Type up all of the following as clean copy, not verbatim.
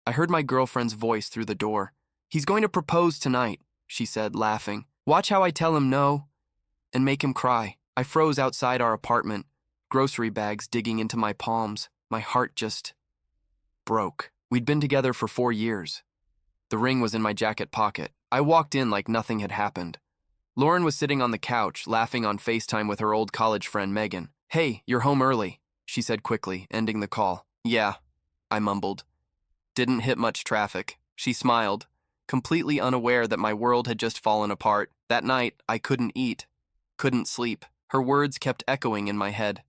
I heard my girlfriend's voice through the door. "He's going to propose tonight," she said, laughing. "Watch how I tell him no and make him cry." I froze outside our apartment, grocery bags digging into my palms. My heart just broke. We'd been together for 4 years. The ring was in my jacket pocket. I walked in like nothing had happened. Lauren was sitting on the couch, laughing on FaceTime with her old college friend Megan. "Hey, you're home early," she said quickly, ending the call. "Yeah," I mumbled. "Didn't hit much traffic." She smiled, completely unaware that my world had just fallen apart. That night, I couldn't eat, couldn't sleep. Her words kept echoing in my head.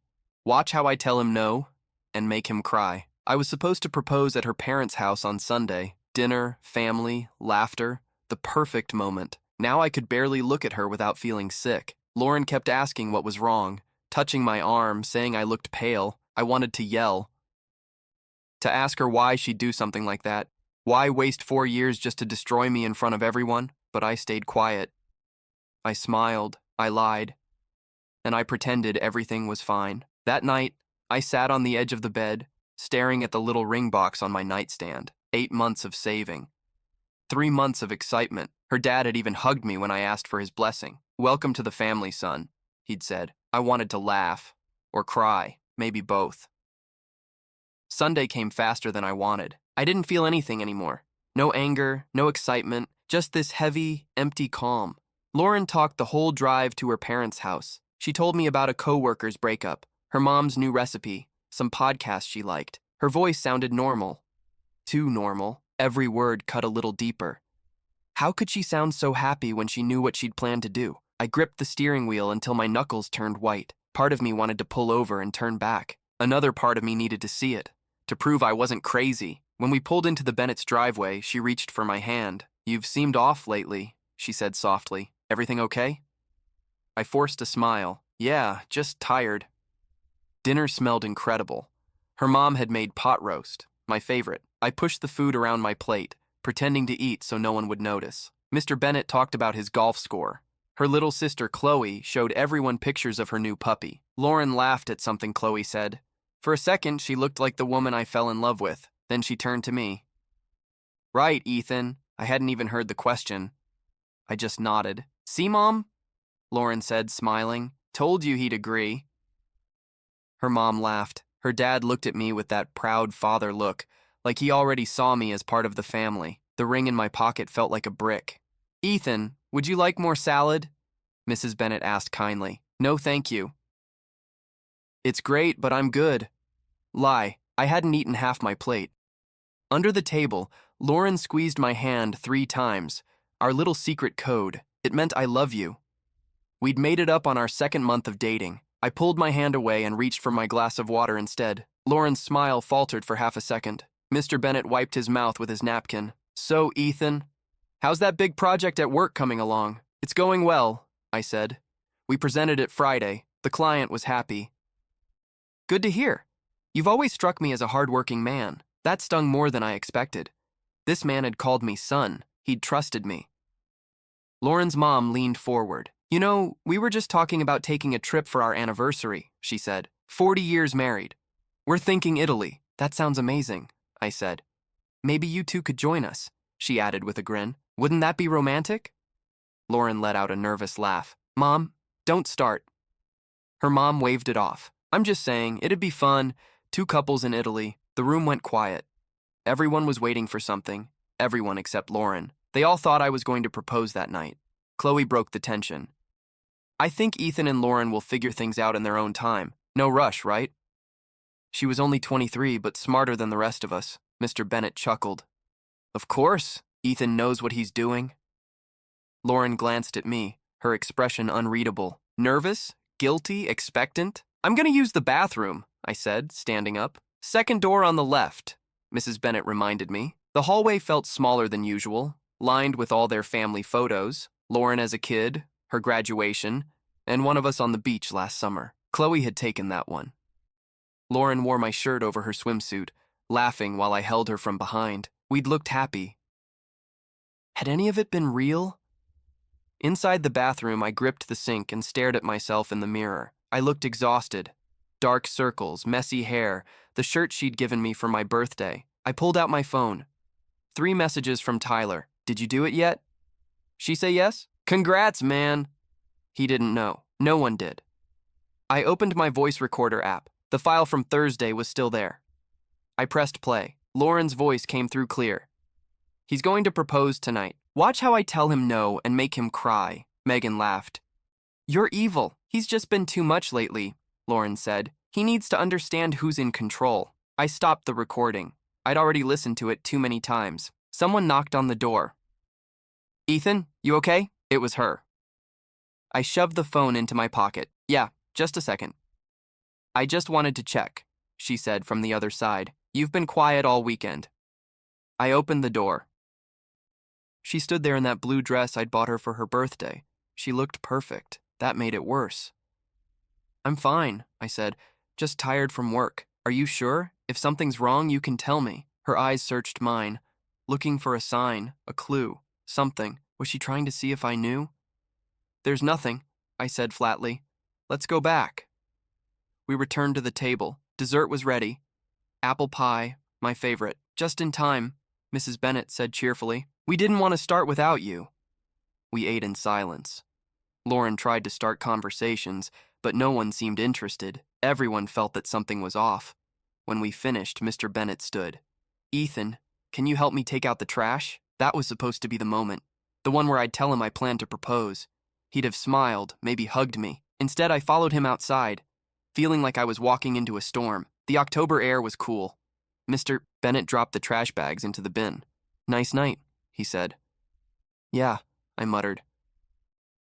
"Watch how I tell him no and make him cry." I was supposed to propose at her parents' house on Sunday. Dinner, family, laughter, the perfect moment. Now I could barely look at her without feeling sick. Lauren kept asking what was wrong, touching my arm, saying I looked pale. I wanted to yell, to ask her why she'd do something like that. Why waste 4 years just to destroy me in front of everyone? But I stayed quiet. I smiled, I lied, and I pretended everything was fine. That night, I sat on the edge of the bed, staring at the little ring box on my nightstand. 8 months of saving. 3 months of excitement. Her dad had even hugged me when I asked for his blessing. "Welcome to the family, son," he'd said. I wanted to laugh, or cry, maybe both. Sunday came faster than I wanted. I didn't feel anything anymore. No anger, no excitement, just this heavy, empty calm. Lauren talked the whole drive to her parents' house. She told me about a coworker's breakup, her mom's new recipe, some podcasts she liked. Her voice sounded normal. Too normal. Every word cut a little deeper. How could she sound so happy when she knew what she'd planned to do? I gripped the steering wheel until my knuckles turned white. Part of me wanted to pull over and turn back. Another part of me needed to see it, to prove I wasn't crazy. When we pulled into the Bennett's driveway, she reached for my hand. "You've seemed off lately," she said softly. "Everything okay?" I forced a smile. "Yeah, just tired." Dinner smelled incredible. Her mom had made pot roast, my favorite. I pushed the food around my plate, pretending to eat so no one would notice. Mr. Bennett talked about his golf score. Her little sister, Chloe, showed everyone pictures of her new puppy. Lauren laughed at something Chloe said. For a second, she looked like the woman I fell in love with. Then she turned to me. "Right, Ethan." I hadn't even heard the question. I just nodded. "See, Mom?" Lauren said, smiling. "Told you he'd agree." Her mom laughed. Her dad looked at me with that proud father look, like he already saw me as part of the family. The ring in my pocket felt like a brick. "Ethan, would you like more salad?" Mrs. Bennett asked kindly. "No, thank you." "It's great, but I'm good." Lie, I hadn't eaten half my plate. Under the table, Lauren squeezed my hand 3 times. Our little secret code. It meant "I love you." We'd made it up on our 2nd month of dating. I pulled my hand away and reached for my glass of water instead. Lauren's smile faltered for half a second. Mr. Bennett wiped his mouth with his napkin. "So, Ethan, how's that big project at work coming along?" "It's going well," I said. "We presented it Friday. The client was happy." "Good to hear. You've always struck me as a hardworking man." That stung more than I expected. This man had called me son. He'd trusted me. Lauren's mom leaned forward. "You know, we were just talking about taking a trip for our anniversary," she said. 40 years married. "We're thinking Italy." "That sounds amazing," I said. "Maybe you two could join us," she added with a grin. "Wouldn't that be romantic?" Lauren let out a nervous laugh. "Mom, don't start." Her mom waved it off. "I'm just saying, it'd be fun. 2 couples in Italy." The room went quiet. Everyone was waiting for something. Everyone except Lauren. They all thought I was going to propose that night. Chloe broke the tension. "I think Ethan and Lauren will figure things out in their own time. No rush, right?" She was only 23, but smarter than the rest of us. Mr. Bennett chuckled. "Of course, Ethan knows what he's doing." Lauren glanced at me, her expression unreadable. Nervous? Guilty? Expectant? "I'm going to use the bathroom," I said, standing up. "Second door on the left," Mrs. Bennett reminded me. The hallway felt smaller than usual, lined with all their family photos. Lauren as a kid, her graduation, and one of us on the beach last summer. Chloe had taken that one. Lauren wore my shirt over her swimsuit, laughing while I held her from behind. We'd looked happy. Had any of it been real? Inside the bathroom, I gripped the sink and stared at myself in the mirror. I looked exhausted. Dark circles, messy hair, the shirt she'd given me for my birthday. I pulled out my phone. 3 messages from Tyler. Did you do it yet? She say yes? Congrats, man. He didn't know. No one did. I opened my voice recorder app. The file from Thursday was still there. I pressed play. Lauren's voice came through clear. He's going to propose tonight. Watch how I tell him no and make him cry. Megan laughed. You're evil. He's just been too much lately, Lauren said. He needs to understand who's in control. I stopped the recording. I'd already listened to it too many times. Someone knocked on the door. Ethan, you okay? It was her. I shoved the phone into my pocket. Yeah, just a second. I just wanted to check, she said from the other side. You've been quiet all weekend. I opened the door. She stood there in that blue dress I'd bought her for her birthday. She looked perfect. That made it worse. I'm fine, I said. Just tired from work. Are you sure? If something's wrong, you can tell me. Her eyes searched mine, looking for a sign, a clue, something. Was she trying to see if I knew? There's nothing, I said flatly. Let's go back. We returned to the table. Dessert was ready. Apple pie, my favorite. Just in time, Mrs. Bennet said cheerfully. We didn't want to start without you. We ate in silence. Lauren tried to start conversations, but no one seemed interested. Everyone felt that something was off. When we finished, Mr. Bennet stood. Ethan, can you help me take out the trash? That was supposed to be the moment. The one where I'd tell him I planned to propose. He'd have smiled, maybe hugged me. Instead, I followed him outside, feeling like I was walking into a storm. The October air was cool. Mr. Bennet dropped the trash bags into the bin. Nice night, he said. Yeah, I muttered.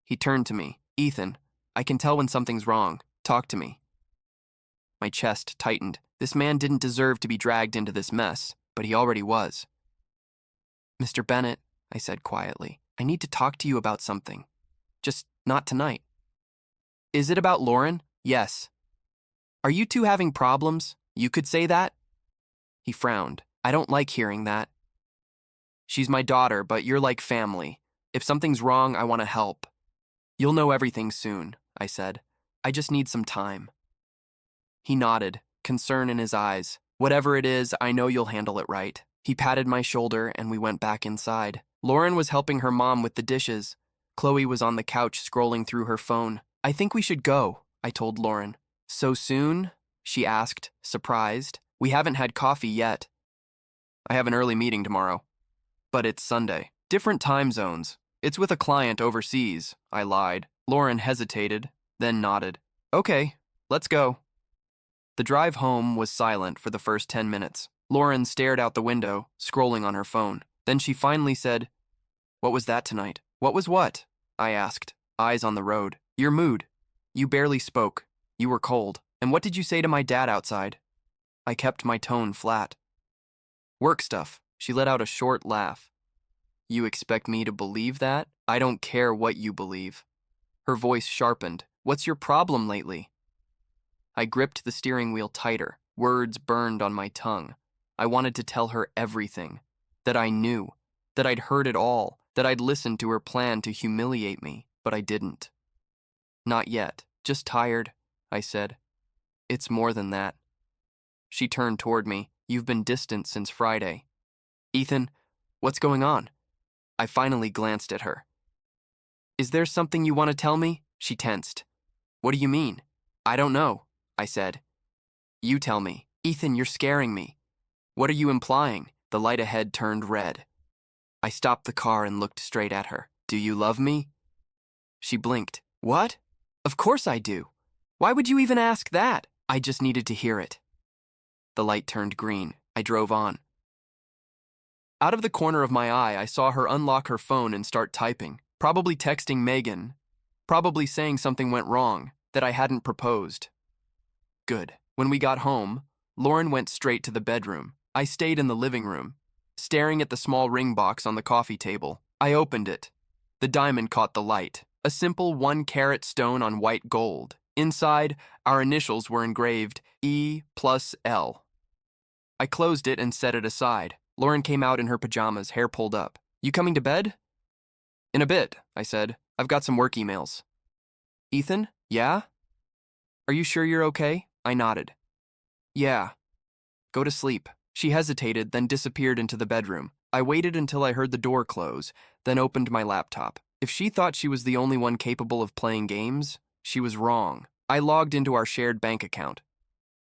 He turned to me. Ethan, I can tell when something's wrong. Talk to me. My chest tightened. This man didn't deserve to be dragged into this mess, but he already was. Mr. Bennet, I said quietly, I need to talk to you about something. Just not tonight. Is it about Lauren? Yes. Are you two having problems? You could say that? He frowned. I don't like hearing that. She's my daughter, but you're like family. If something's wrong, I want to help. You'll know everything soon, I said. I just need some time. He nodded, concern in his eyes. Whatever it is, I know you'll handle it right. He patted my shoulder and we went back inside. Lauren was helping her mom with the dishes. Chloe was on the couch scrolling through her phone. I think we should go, I told Lauren. So soon? She asked, surprised. We haven't had coffee yet. I have an early meeting tomorrow. But it's Sunday. Different time zones. It's with a client overseas, I lied. Lauren hesitated, then nodded. Okay, let's go. The drive home was silent for the first 10 minutes. Lauren stared out the window, scrolling on her phone. Then she finally said, What was that tonight? What was what? I asked, eyes on the road. Your mood. You barely spoke. You were cold. And what did you say to my dad outside? I kept my tone flat. Work stuff. She let out a short laugh. You expect me to believe that? I don't care what you believe. Her voice sharpened. What's your problem lately? I gripped the steering wheel tighter. Words burned on my tongue. I wanted to tell her everything. That I knew. That I'd heard it all. That I'd listened to her plan to humiliate me. But I didn't. Not yet. Just tired, I said. It's more than that. She turned toward me. You've been distant since Friday. Ethan, what's going on? I finally glanced at her. Is there something you want to tell me? She tensed. What do you mean? I don't know, I said. You tell me. Ethan, you're scaring me. What are you implying? The light ahead turned red. I stopped the car and looked straight at her. Do you love me? She blinked. What? Of course I do. Why would you even ask that? I just needed to hear it. The light turned green. I drove on. Out of the corner of my eye, I saw her unlock her phone and start typing. Probably texting Megan. Probably saying something went wrong, that I hadn't proposed. Good. When we got home, Lauren went straight to the bedroom. I stayed in the living room, staring at the small ring box on the coffee table. I opened it. The diamond caught the light. A simple 1-carat stone on white gold. Inside, our initials were engraved E+L. I closed it and set it aside. Lauren came out in her pajamas, hair pulled up. You coming to bed? In a bit, I said. I've got some work emails. Ethan? Yeah? Are you sure you're okay? I nodded. Yeah. Go to sleep. She hesitated, then disappeared into the bedroom. I waited until I heard the door close, then opened my laptop. If she thought she was the only one capable of playing games, she was wrong. I logged into our shared bank account.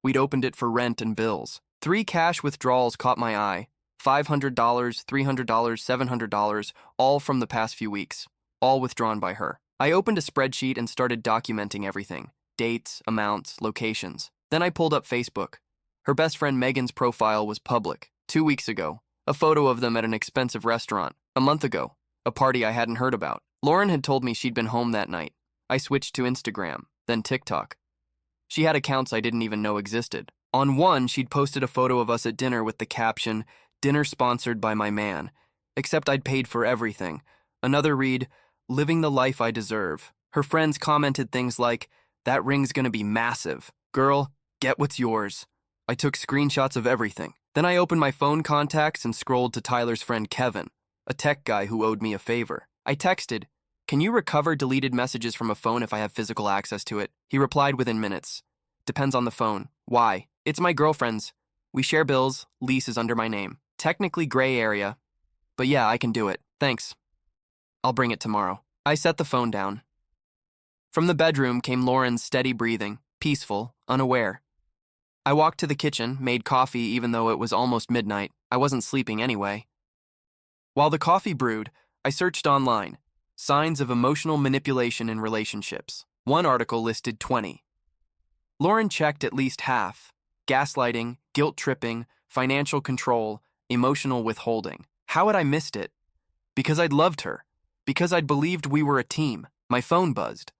We'd opened it for rent and bills. 3 cash withdrawals caught my eye. $500, $300, $700, all from the past few weeks, all withdrawn by her. I opened a spreadsheet and started documenting everything: dates, amounts, locations. Then I pulled up Facebook. Her best friend Megan's profile was public. 2 weeks ago, a photo of them at an expensive restaurant. A month ago, a party I hadn't heard about. Lauren had told me she'd been home that night. I switched to Instagram, then TikTok. She had accounts I didn't even know existed. On one, she'd posted a photo of us at dinner with the caption, "Dinner sponsored by my man," except I'd paid for everything. Another read, "Living the life I deserve." Her friends commented things like, "That ring's gonna be massive. Girl, get what's yours." I took screenshots of everything. Then I opened my phone contacts and scrolled to Tyler's friend Kevin, a tech guy who owed me a favor. I texted, "Can you recover deleted messages from a phone if I have physical access to it?" He replied within minutes. "Depends on the phone." Why? It's my girlfriend's. We share bills, lease is under my name. Technically gray area, but yeah, I can do it. Thanks. I'll bring it tomorrow. I set the phone down. From the bedroom came Lauren's steady breathing, peaceful, unaware. I walked to the kitchen, made coffee even though it was almost midnight. I wasn't sleeping anyway. While the coffee brewed, I searched online. Signs of emotional manipulation in relationships. One article listed 20. Lauren checked at least half: gaslighting, guilt-tripping, financial control, emotional withholding. How had I missed it? Because I'd loved her. Because I'd believed we were a team. My phone buzzed.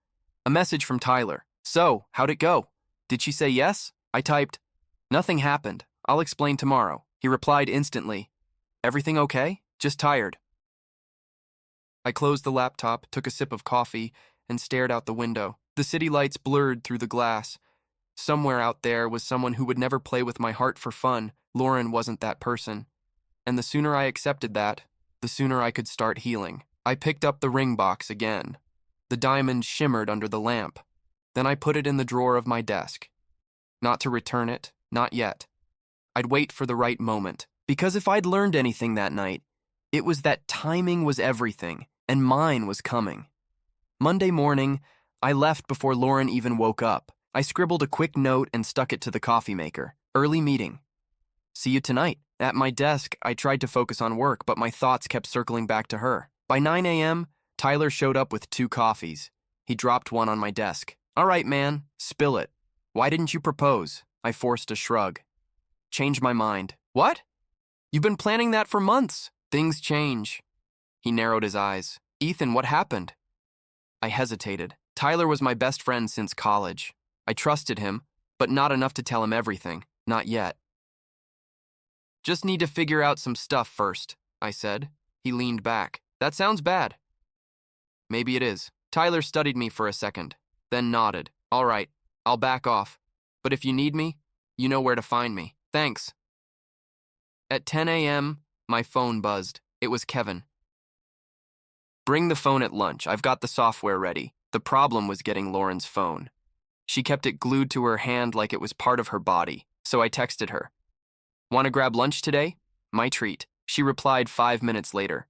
A message from Tyler. "So, how'd it go? Did she say yes?" I typed, "Nothing happened. I'll explain tomorrow." He replied instantly, "Everything okay? Just tired." I closed the laptop, took a sip of coffee, and stared out the window. The city lights blurred through the glass. Somewhere out there was someone who would never play with my heart for fun. Lauren wasn't that person. And the sooner I accepted that, the sooner I could start healing. I picked up the ring box again. The diamond shimmered under the lamp. Then I put it in the drawer of my desk. Not to return it, not yet. I'd wait for the right moment. Because if I'd learned anything that night, it was that timing was everything, and mine was coming. Monday morning, I left before Lauren even woke up. I scribbled a quick note and stuck it to the coffee maker. Early meeting. See you tonight. At my desk, I tried to focus on work, but my thoughts kept circling back to her. By 9 a.m., Tyler showed up with 2 coffees. He dropped one on my desk. "All right, man, spill it. Why didn't you propose?" I forced a shrug. "Changed my mind." "What? You've been planning that for months." "Things change." He narrowed his eyes. "Ethan, what happened?" I hesitated. Tyler was my best friend since college. I trusted him, but not enough to tell him everything. Not yet. "Just need to figure out some stuff first," I said. He leaned back. "That sounds bad." "Maybe it is." Tyler studied me for a second, then nodded. "All right, I'll back off. But if you need me, you know where to find me. Thanks." At 10 a.m., my phone buzzed. It was Kevin. "Bring the phone at lunch. I've got the software ready." The problem was getting Lauren's phone. She kept it glued to her hand like it was part of her body, so I texted her. "Want to grab lunch today? My treat." She replied 5 minutes later.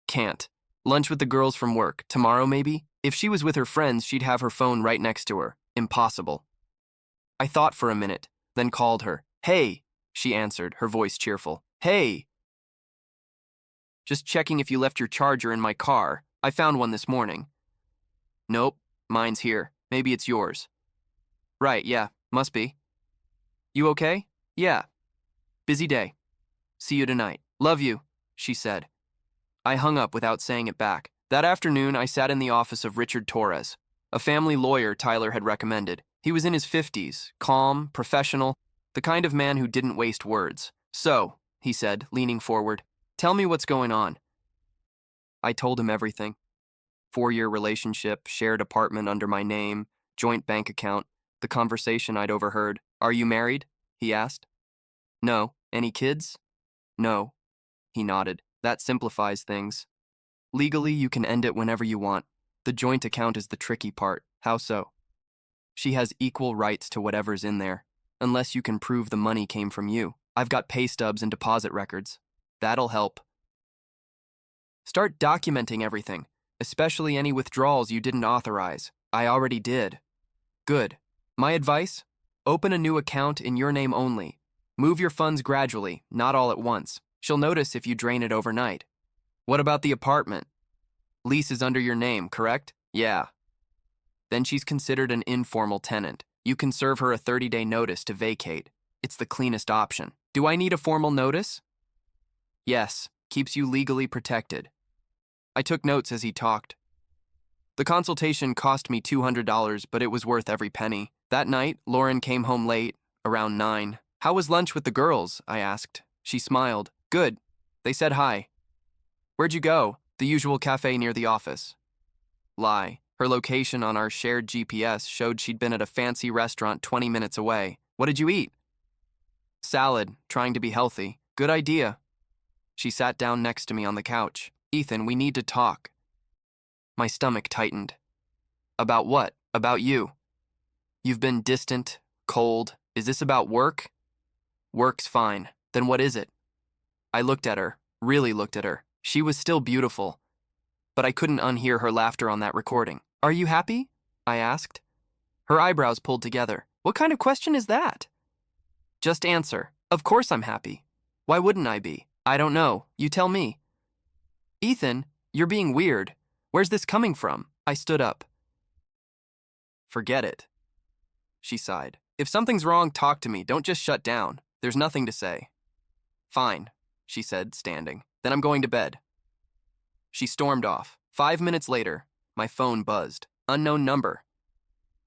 "Can't. Lunch with the girls from work. Tomorrow, maybe?" If she was with her friends, she'd have her phone right next to her. Impossible. I thought for a minute, then called her. "Hey," she answered, her voice cheerful. "Hey. Just checking if you left your charger in my car. I found one this morning." "Nope, mine's here. Maybe it's yours." "Right, yeah, must be." "You okay?" "Yeah. Busy day. See you tonight." "Love you," she said. I hung up without saying it back. That afternoon, I sat in the office of Richard Torres, a family lawyer Tyler had recommended. He was in his 50s, calm, professional, the kind of man who didn't waste words. "So," he said, leaning forward, "tell me what's going on." I told him everything. 4-year relationship, shared apartment under my name, joint bank account, the conversation I'd overheard. "Are you married?" he asked. "No." "Any kids?" "No." He nodded. "That simplifies things. Legally, you can end it whenever you want. The joint account is the tricky part." "How so?" "She has equal rights to whatever's in there, unless you can prove the money came from you. I've got pay stubs and deposit records." "That'll help." Start documenting everything, especially any withdrawals you didn't authorize. I already did. Good. My advice? Open a new account in your name only. Move your funds gradually, not all at once. She'll notice if you drain it overnight. What about the apartment? Lease is under your name, correct? Yeah. Then she's considered an informal tenant. You can serve her a 30-day notice to vacate. It's the cleanest option. Do I need a formal notice? Yes, keeps you legally protected. I took notes as he talked. The consultation cost me $200, but it was worth every penny. That night, Lauren came home late, around 9. How was lunch with the girls? I asked. She smiled. Good. They said hi. Where'd you go? The usual cafe near the office. Lie. Her location on our shared GPS showed she'd been at a fancy restaurant 20 minutes away. What did you eat? Salad, trying to be healthy. Good idea. She sat down next to me on the couch. Ethan, we need to talk. My stomach tightened. About what? About you. You've been distant, cold. Is this about work? Work's fine. Then what is it? I looked at her, really looked at her. She was still beautiful, but I couldn't unhear her laughter on that recording. Are you happy? I asked. Her eyebrows pulled together. What kind of question is that? Just answer. Of course I'm happy. Why wouldn't I be? I don't know. You tell me. Ethan, you're being weird. Where's this coming from? I stood up. Forget it. She sighed. If something's wrong, talk to me. Don't just shut down. There's nothing to say. Fine, she said, standing. Then I'm going to bed. She stormed off. 5 minutes later, my phone buzzed. Unknown number.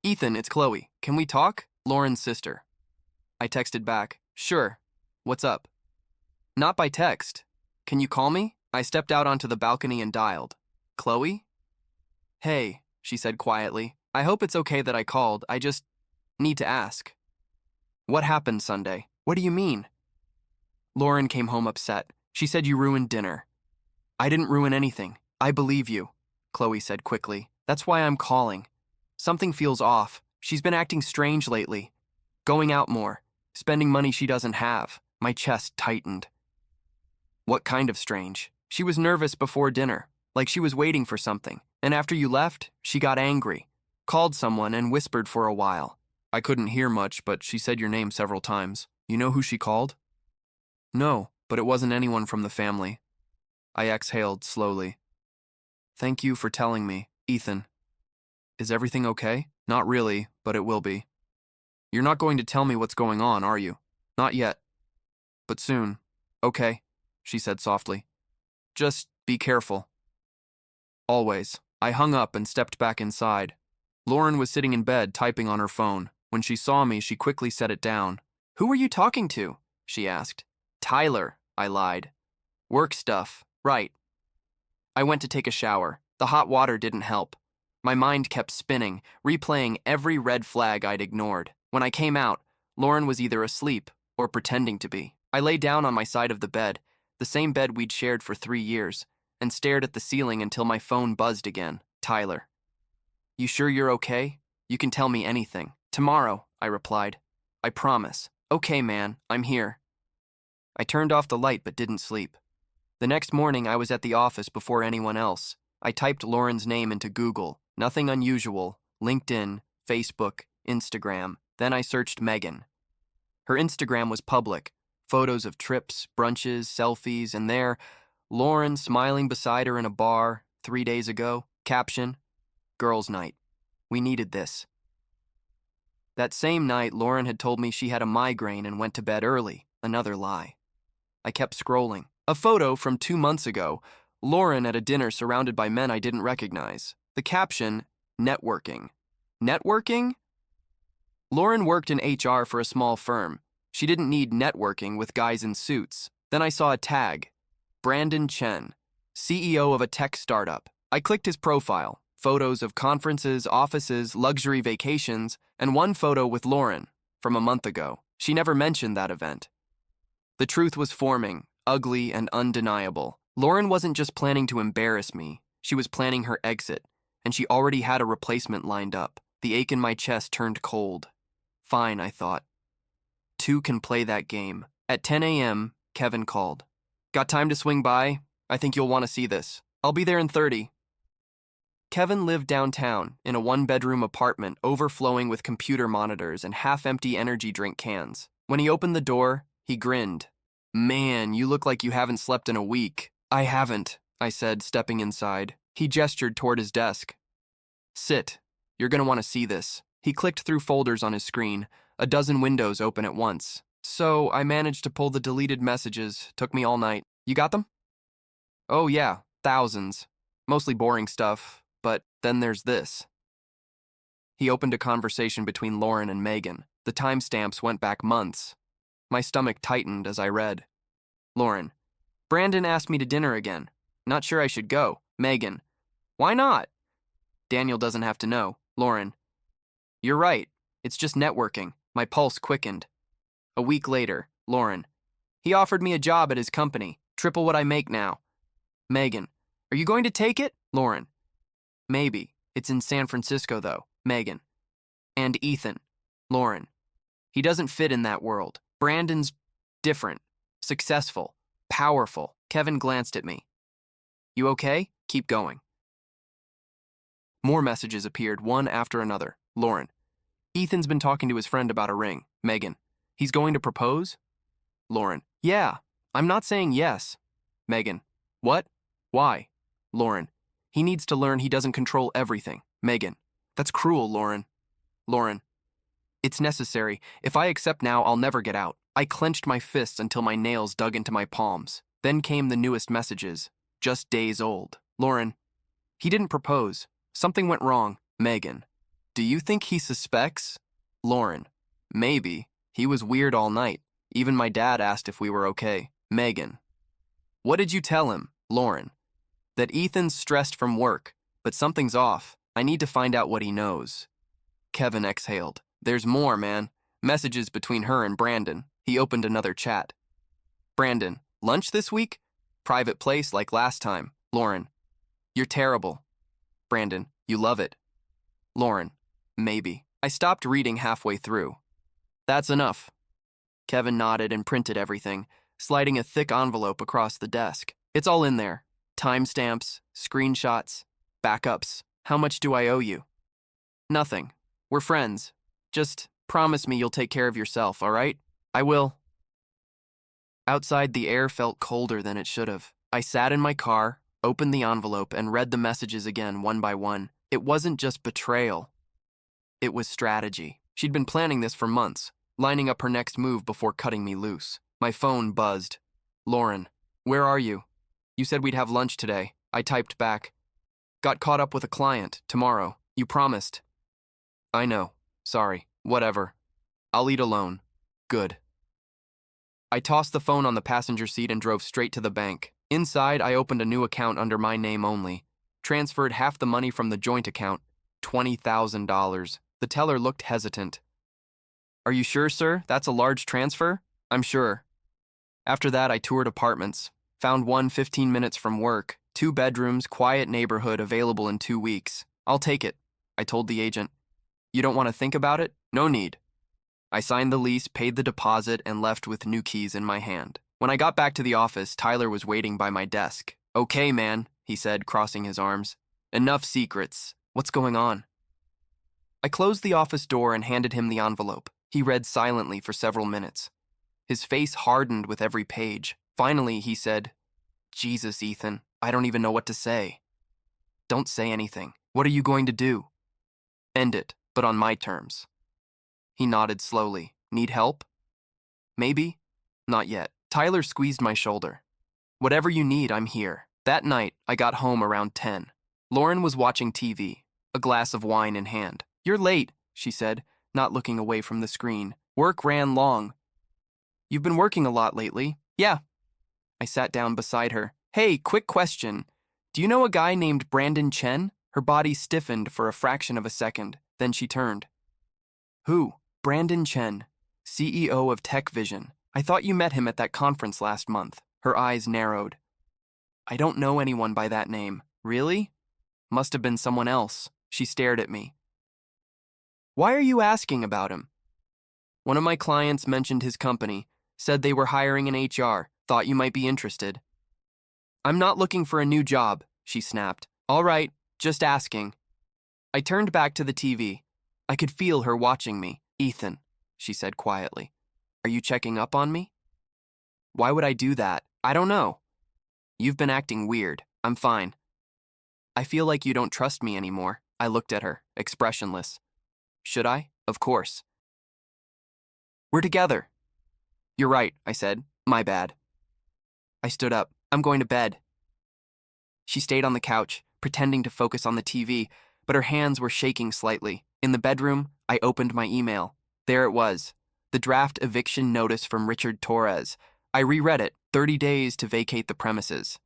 Ethan, it's Chloe. Can we talk? Lauren's sister. I texted back. Sure. What's up? Not by text. Can you call me? I stepped out onto the balcony and dialed. Chloe? Hey, she said quietly. I hope it's okay that I called. I just need to ask. What happened Sunday? What do you mean? Lauren came home upset. She said you ruined dinner. I didn't ruin anything. I believe you, Chloe said quickly. That's why I'm calling. Something feels off. She's been acting strange lately. Going out more. Spending money she doesn't have. My chest tightened. What kind of strange? She was nervous before dinner, like she was waiting for something. And after you left, she got angry. Called someone and whispered for a while. I couldn't hear much, but she said your name several times. You know who she called? No, but it wasn't anyone from the family. I exhaled slowly. Thank you for telling me, Ethan. Is everything okay? Not really, but it will be. You're not going to tell me what's going on, are you? Not yet. But soon. Okay, she said softly. Just be careful. Always. I hung up and stepped back inside. Lauren was sitting in bed typing on her phone. When she saw me, she quickly set it down. Who were you talking to? She asked. Tyler, I lied. Work stuff. Right. I went to take a shower. The hot water didn't help. My mind kept spinning, replaying every red flag I'd ignored. When I came out, Lauren was either asleep or pretending to be. I lay down on my side of the bed, the same bed we'd shared for 3 years, and stared at the ceiling until my phone buzzed again. Tyler. You sure you're okay? You can tell me anything. Tomorrow, I replied. I promise. Okay, man, I'm here. I turned off the light but didn't sleep. The next morning, I was at the office before anyone else. I typed Lauren's name into Google. Nothing unusual. LinkedIn, Facebook, Instagram. Then I searched Megan. Her Instagram was public. Photos of trips, brunches, selfies, and there, Lauren smiling beside her in a bar 3 days ago. Caption, Girls' Night. We needed this. That same night, Lauren had told me she had a migraine and went to bed early. Another lie. I kept scrolling. A photo from 2 months ago. Lauren at a dinner surrounded by men I didn't recognize. The caption, networking. Networking? Lauren worked in HR for a small firm. She didn't need networking with guys in suits. Then I saw a tag. Brandon Chen, CEO of a tech startup. I clicked his profile. Photos of conferences, offices, luxury vacations, and one photo with Lauren from a month ago. She never mentioned that event. The truth was forming, ugly and undeniable. Lauren wasn't just planning to embarrass me. She was planning her exit, and she already had a replacement lined up. The ache in my chest turned cold. Fine, I thought. Two can play that game. At 10 a.m., Kevin called. Got time to swing by? I think you'll want to see this. I'll be there in 30. Kevin lived downtown in a one-bedroom apartment overflowing with computer monitors and half-empty energy drink cans. When he opened the door, he grinned. Man, you look like you haven't slept in a week. I haven't, I said, stepping inside. He gestured toward his desk. Sit. You're gonna want to see this. He clicked through folders on his screen, a dozen windows open at once. So I managed to pull the deleted messages. Took me all night. You got them? Oh yeah, thousands. Mostly boring stuff, but then there's this. He opened a conversation between Lauren and Megan. The timestamps went back months. My stomach tightened as I read. Lauren: Brandon asked me to dinner again. Not sure I should go. Megan: Why not? Daniel doesn't have to know. Lauren: You're right. It's just networking. My pulse quickened. A week later, Lauren: He offered me a job at his company, triple what I make now. Megan: Are you going to take it? Lauren: Maybe. It's in San Francisco, though. Megan: And Ethan. Lauren: He doesn't fit in that world. Brandon's different, successful, powerful. Kevin glanced at me. You okay? Keep going. More messages appeared, one after another. Lauren: Ethan's been talking to his friend about a ring. Megan: He's going to propose? Lauren: Yeah. I'm not saying yes. Megan: What? Why? Lauren: He needs to learn he doesn't control everything. Megan: That's cruel, Lauren. Lauren: It's necessary. If I accept now, I'll never get out. I clenched my fists until my nails dug into my palms. Then came the newest messages, just days old. Lauren: He didn't propose. Something went wrong. Megan: Do you think he suspects? Lauren: Maybe. He was weird all night. Even my dad asked if we were okay. Megan: What did you tell him? Lauren: That Ethan's stressed from work, but something's off. I need to find out what he knows. Kevin exhaled. There's more, man. Messages between her and Brandon. He opened another chat. Brandon: Lunch this week? Private place like last time. Lauren: You're terrible. Brandon: You love it. Lauren: Maybe. I stopped reading halfway through. That's enough. Kevin nodded and printed everything, sliding a thick envelope across the desk. It's all in there. Timestamps, screenshots, backups. How much do I owe you? Nothing. We're friends. Just promise me you'll take care of yourself, all right? I will. Outside, the air felt colder than it should have. I sat in my car, opened the envelope, and read the messages again one by one. It wasn't just betrayal. It was strategy. She'd been planning this for months, lining up her next move before cutting me loose. My phone buzzed. Lauren: Where are you? You said we'd have lunch today. I typed back. Got caught up with a client. Tomorrow. You promised. I know. Sorry. Whatever. I'll eat alone. Good. I tossed the phone on the passenger seat and drove straight to the bank. Inside, I opened a new account under my name only. Transferred half the money from the joint account, $20,000. The teller looked hesitant. Are you sure, sir? That's a large transfer? I'm sure. After that, I toured apartments. Found one 15 minutes from work. 2 bedrooms, quiet neighborhood, available in 2 weeks. I'll take it, I told the agent. You don't want to think about it? No need. I signed the lease, paid the deposit, and left with new keys in my hand. When I got back to the office, Tyler was waiting by my desk. Okay, man, he said, crossing his arms. Enough secrets. What's going on? I closed the office door and handed him the envelope. He read silently for several minutes. His face hardened with every page. Finally, he said, Jesus, Ethan, I don't even know what to say. Don't say anything. What are you going to do? End it, but on my terms. He nodded slowly. Need help? Maybe. Not yet. Tyler squeezed my shoulder. Whatever you need, I'm here. That night, I got home around 10. Lauren was watching TV, a glass of wine in hand. You're late, she said, not looking away from the screen. Work ran long. You've been working a lot lately. Yeah. I sat down beside her. Hey, quick question. Do you know a guy named Brandon Chen? Her body stiffened for a fraction of a second. Then she turned. Who? Brandon Chen, CEO of Tech Vision. I thought you met him at that conference last month. Her eyes narrowed. I don't know anyone by that name. Really? Must have been someone else. She stared at me. Why are you asking about him? One of my clients mentioned his company, said they were hiring an HR, thought you might be interested. I'm not looking for a new job, she snapped. All right, just asking. I turned back to the TV. I could feel her watching me. Ethan, she said quietly. Are you checking up on me? Why would I do that? I don't know. You've been acting weird. I'm fine. I feel like you don't trust me anymore. I looked at her, expressionless. Should I? Of course. We're together. You're right, I said. My bad. I stood up. I'm going to bed. She stayed on the couch, pretending to focus on the TV, but her hands were shaking slightly. In the bedroom, I opened my email. There it was, the draft eviction notice from Richard Torres. I reread it, 30 days to vacate the premises.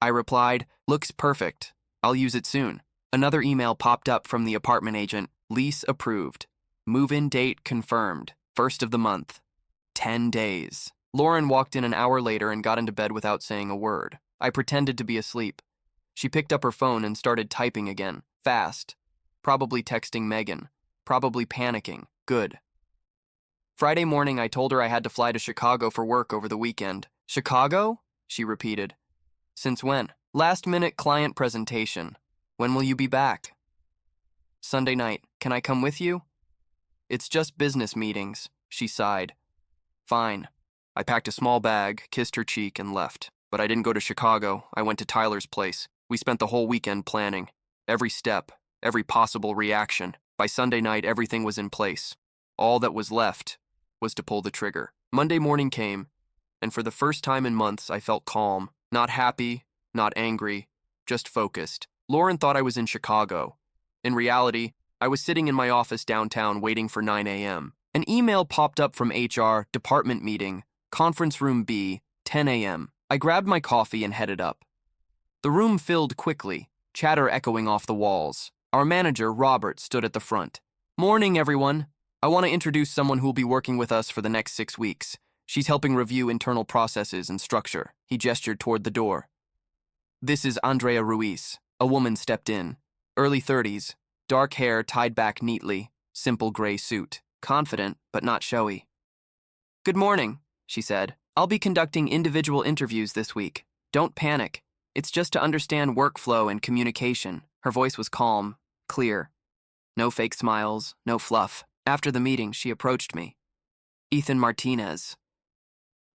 I replied, looks perfect. I'll use it soon. Another email popped up from the apartment agent. Lease approved. Move-in date confirmed. 1st of the month. 10 days. Lauren walked in an hour later and got into bed without saying a word. I pretended to be asleep. She picked up her phone and started typing again, fast. Probably texting Megan. Probably panicking. Good. Friday morning, I told her I had to fly to Chicago for work over the weekend. Chicago? She repeated. Since when? Last-minute client presentation. When will you be back? Sunday night. Can I come with you? It's just business meetings, she sighed. Fine. I packed a small bag, kissed her cheek, and left. But I didn't go to Chicago. I went to Tyler's place. We spent the whole weekend planning. Every step, every possible reaction. By Sunday night, everything was in place. All that was left was to pull the trigger. Monday morning came, and for the first time in months, I felt calm. Not happy, not angry, just focused. Lauren thought I was in Chicago. In reality, I was sitting in my office downtown waiting for 9 a.m. An email popped up from HR, department meeting, conference room B, 10 a.m. I grabbed my coffee and headed up. The room filled quickly, chatter echoing off the walls. Our manager, Robert, stood at the front. Morning, everyone. I want to introduce someone who will be working with us for the next 6 weeks. She's helping review internal processes and structure. He gestured toward the door. This is Andrea Ruiz. A woman stepped in. Early 30s, dark hair tied back neatly, simple gray suit. Confident, but not showy. Good morning, she said. I'll be conducting individual interviews this week. Don't panic. It's just to understand workflow and communication. Her voice was calm, clear. No fake smiles, no fluff. After the meeting, she approached me. Ethan Martinez.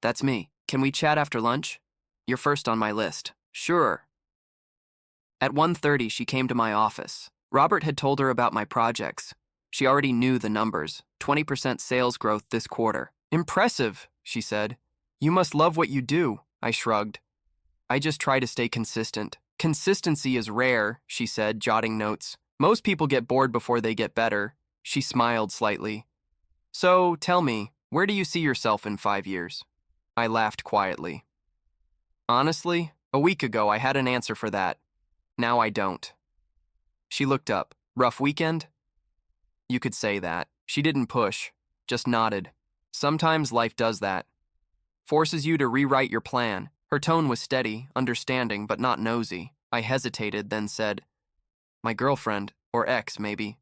That's me. Can we chat after lunch? You're first on my list. Sure. At 1:30, she came to my office. Robert had told her about my projects. She already knew the numbers. 20% sales growth this quarter. Impressive, she said. You must love what you do, I shrugged. I just try to stay consistent. Consistency is rare, she said, jotting notes. Most people get bored before they get better. She smiled slightly. So, tell me, where do you see yourself in 5 years? I laughed quietly. Honestly, a week ago I had an answer for that. Now I don't. She looked up. Rough weekend? You could say that. She didn't push, just nodded. Sometimes life does that. Forces you to rewrite your plan. Her tone was steady, understanding, but not nosy. I hesitated, then said, my girlfriend, or ex, maybe.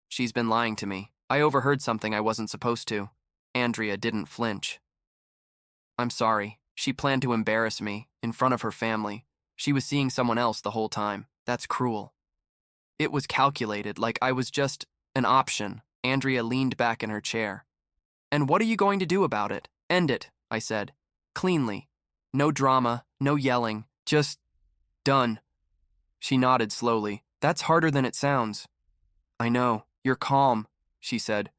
She's been lying to me. I overheard something I wasn't supposed to. Andrea didn't flinch. I'm sorry. She planned to embarrass me, in front of her family. She was seeing someone else the whole time. That's cruel. It was calculated, like I was just an option. Andrea leaned back in her chair. And what are you going to do about it? End it, I said. Cleanly. No drama, no yelling. Just done. She nodded slowly. That's harder than it sounds. I know. You're calm, she said.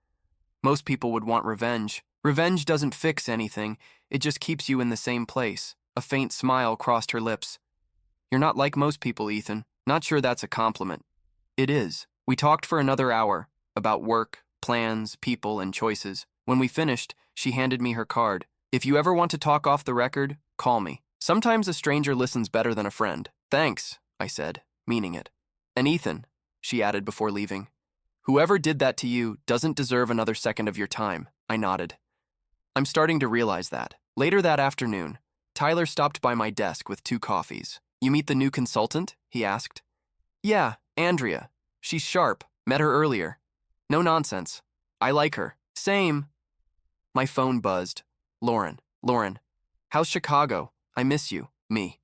Most people would want revenge. Revenge doesn't fix anything. It just keeps you in the same place. A faint smile crossed her lips. You're not like most people, Ethan. Not sure that's a compliment. It is. We talked for another hour about work, plans, people, and choices. When we finished, she handed me her card. If you ever want to talk off the record, call me. Sometimes a stranger listens better than a friend. Thanks, I said, meaning it. And Ethan, she added before leaving. Whoever did that to you doesn't deserve another second of your time. I nodded. I'm starting to realize that. Later that afternoon, Tyler stopped by my desk with 2 coffees. You meet the new consultant? He asked. Yeah, Andrea. She's sharp. Met her earlier. No nonsense. I like her. Same. My phone buzzed. Lauren. How's Chicago? I miss you. Me.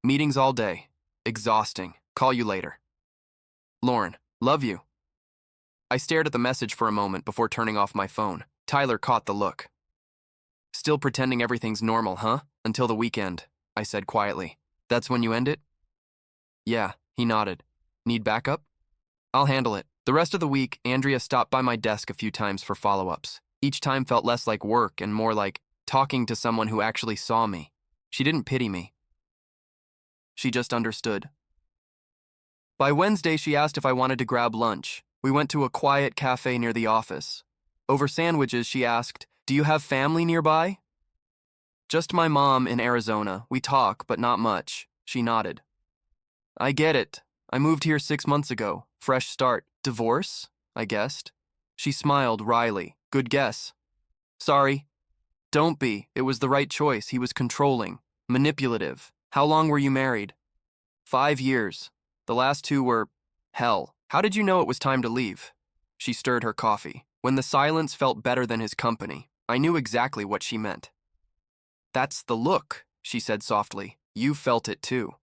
Meetings all day. Exhausting. Call you later. Lauren, love you. I stared at the message for a moment before turning off my phone. Tyler caught the look. Still pretending everything's normal, huh? Until the weekend, I said quietly. That's when you end it? Yeah, he nodded. Need backup? I'll handle it. The rest of the week, Andrea stopped by my desk a few times for follow-ups. Each time felt less like work and more like talking to someone who actually saw me. She didn't pity me. She just understood. By Wednesday, she asked if I wanted to grab lunch. We went to a quiet cafe near the office. Over sandwiches, she asked, "Do you have family nearby?" Just my mom in Arizona. We talk, but not much. She nodded. I get it. I moved here 6 months ago. Fresh start. Divorce? I guessed. She smiled wryly. Good guess. Sorry. Don't be. It was the right choice. He was controlling, manipulative. How long were you married? 5 years. The last 2 were hell. How did you know it was time to leave? She stirred her coffee. When the silence felt better than his company, I knew exactly what she meant. That's the look, she said softly. You felt it too.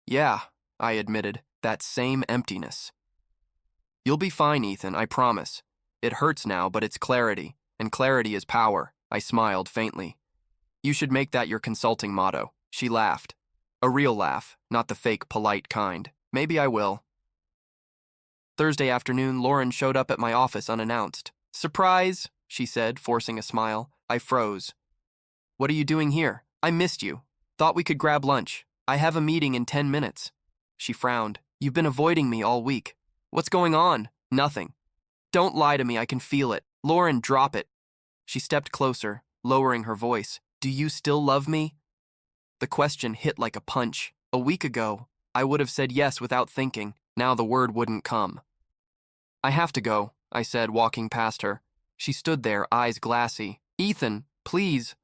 Yeah, I admitted, that same emptiness. You'll be fine, Ethan, I promise. It hurts now, but it's clarity, and clarity is power. I smiled faintly. You should make that your consulting motto. She laughed. A real laugh, not the fake, polite kind. Maybe I will. Thursday afternoon, Lauren showed up at my office unannounced. Surprise, she said, forcing a smile. I froze. What are you doing here? I missed you. Thought we could grab lunch. I have a meeting in 10 minutes. She frowned. You've been avoiding me all week. What's going on? Nothing. Don't lie to me, I can feel it. Lauren, drop it. She stepped closer, lowering her voice. Do you still love me? The question hit like a punch. A week ago, I would have said yes without thinking. Now the word wouldn't come. I have to go, I said, walking past her. She stood there, eyes glassy. Ethan, please.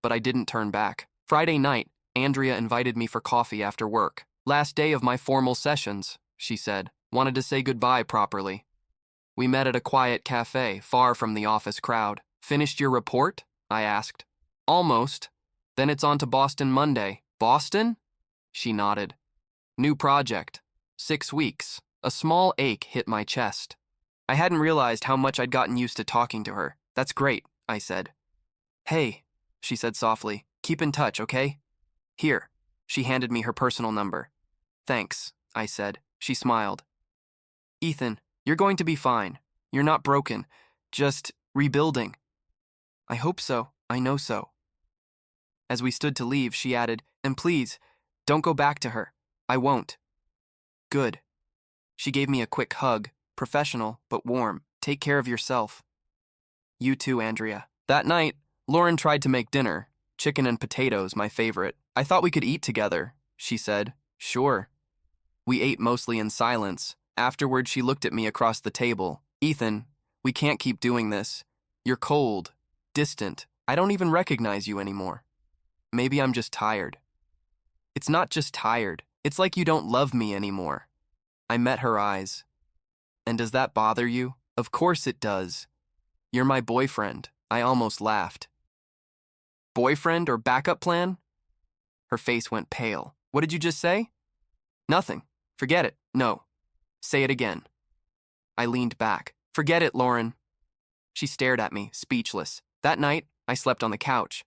But I didn't turn back. Friday night, Andrea invited me for coffee after work. Last day of my formal sessions, she said. Wanted to say goodbye properly. We met at a quiet cafe, far from the office crowd. Finished your report? I asked. Almost. Then it's on to Boston Monday. Boston? She nodded. New project. 6 weeks. A small ache hit my chest. I hadn't realized how much I'd gotten used to talking to her. That's great, I said. Hey, she said softly. Keep in touch, okay? Here. She handed me her personal number. Thanks, I said. She smiled. Ethan, you're going to be fine. You're not broken. Just rebuilding. I hope so. I know so. As we stood to leave, she added, and please, don't go back to her. I won't. Good. She gave me a quick hug, professional but warm. Take care of yourself. You too, Andrea. That night, Lauren tried to make dinner. Chicken and potatoes, my favorite. I thought we could eat together, she said. Sure. We ate mostly in silence. Afterward, she looked at me across the table. Ethan, we can't keep doing this. You're cold, distant. I don't even recognize you anymore. Maybe I'm just tired. It's not just tired. It's like you don't love me anymore. I met her eyes. And does that bother you? Of course it does. You're my boyfriend. I almost laughed. Boyfriend or backup plan? Her face went pale. What did you just say? Nothing. Forget it. No. Say it again. I leaned back. Forget it, Lauren. She stared at me, speechless. That night, I slept on the couch.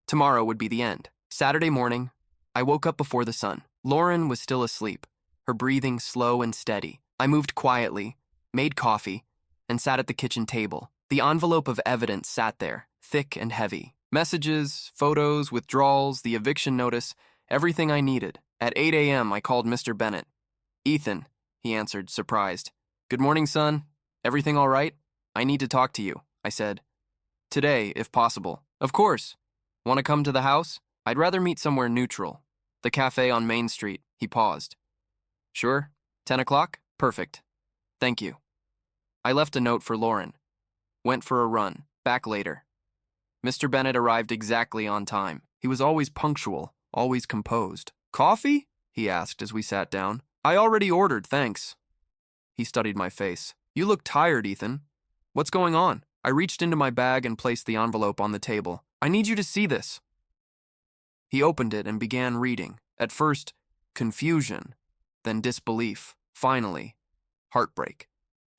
Tomorrow would be the end. Saturday morning, I woke up before the sun. Lauren was still asleep, her breathing slow and steady. I moved quietly, made coffee, and sat at the kitchen table. The envelope of evidence sat there, thick and heavy. Messages, photos, withdrawals, the eviction notice, everything I needed. At 8 a.m., I called Mr. Bennett. Ethan, he answered, surprised. Good morning, son. Everything all right? I need to talk to you, I said. Today, if possible. Of course. Want to come to the house? I'd rather meet somewhere neutral. The cafe on Main Street. He paused. Sure. 10 o'clock? Perfect. Thank you. I left a note for Lauren. Went for a run. Back later. Mr. Bennett arrived exactly on time. He was always punctual, always composed. Coffee? He asked as we sat down. I already ordered, thanks. He studied my face. You look tired, Ethan. What's going on? I reached into my bag and placed the envelope on the table. I need you to see this. He opened it and began reading. At first, confusion, then disbelief, finally, heartbreak.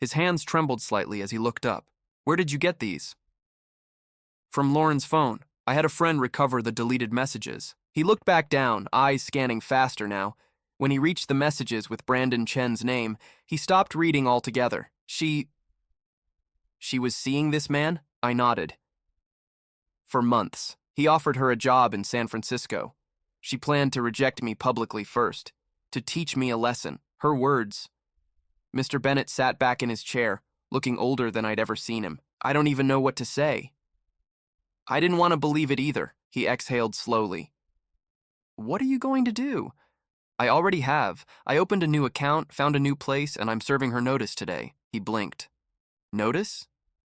His hands trembled slightly as he looked up. Where did you get these? From Lauren's phone. I had a friend recover the deleted messages. He looked back down, eyes scanning faster now. When he reached the messages with Brandon Chen's name, he stopped reading altogether. She was seeing this man? I nodded. For months. He offered her a job in San Francisco. She planned to reject me publicly first, to teach me a lesson. Her words. Mr. Bennett sat back in his chair, looking older than I'd ever seen him. I don't even know what to say. I didn't want to believe it either. He exhaled slowly. What are you going to do? I already have. I opened a new account, found a new place, and I'm serving her notice today. He blinked. Notice?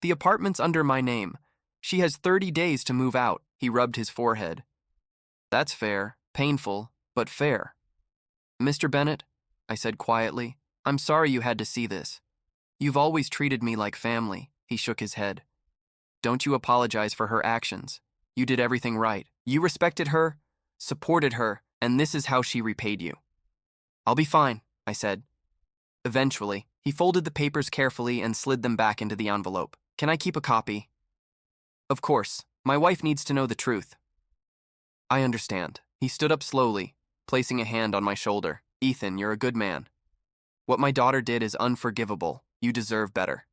The apartment's under my name. She has 30 days to move out. He rubbed his forehead. That's fair, painful, but fair. Mr. Bennett, I said quietly, I'm sorry you had to see this. You've always treated me like family. He shook his head. Don't you apologize for her actions. You did everything right. You respected her, supported her, and this is how she repaid you. I'll be fine, I said. Eventually, he folded the papers carefully and slid them back into the envelope. Can I keep a copy? Of course. My wife needs to know the truth. I understand. He stood up slowly, placing a hand on my shoulder. Ethan, you're a good man. What my daughter did is unforgivable. You deserve better.